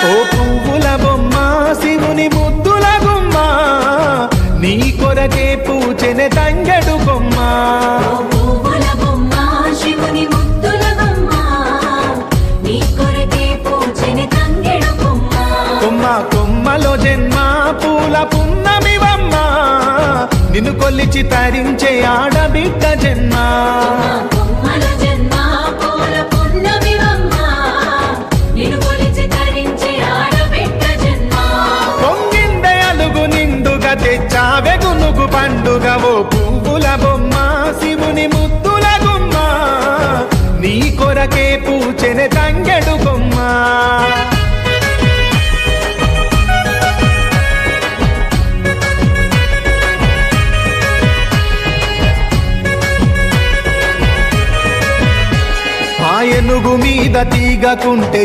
ఓ పువ్వుల బొమ్మ శివుని ముద్దుల గుమ్మ నీ కొరకే పూచెనే తంగెడు కొమ్మ పువ్వుల బొమ్మ శివుని ముద్దుల గుమ్మ నీ కొరకే పూచెనే తంగెడు కొమ్మ కొమ్మ కొమ్మలో జన్మ పూల పున్నమివమ్మ నిన్ను కొల్లిచి తరించే ఆడబిడ్డ జన్మ కొమ్మల జన్మ పూల పున్నమివమ్మ నిన్ను కొలిచి తరించి ఆడబిడ్డ జన్మ పొంగిందే అలుగు నిండుగా తెచ్చావె గునుగు పండుగ ఓ పువ్వుల బొమ్మ శివుని ముద్దుల గుమ్మ నీ కొరకే పూచెనే తంగెడు కొమ్మ ఏనుగు మీద తీగకుంటే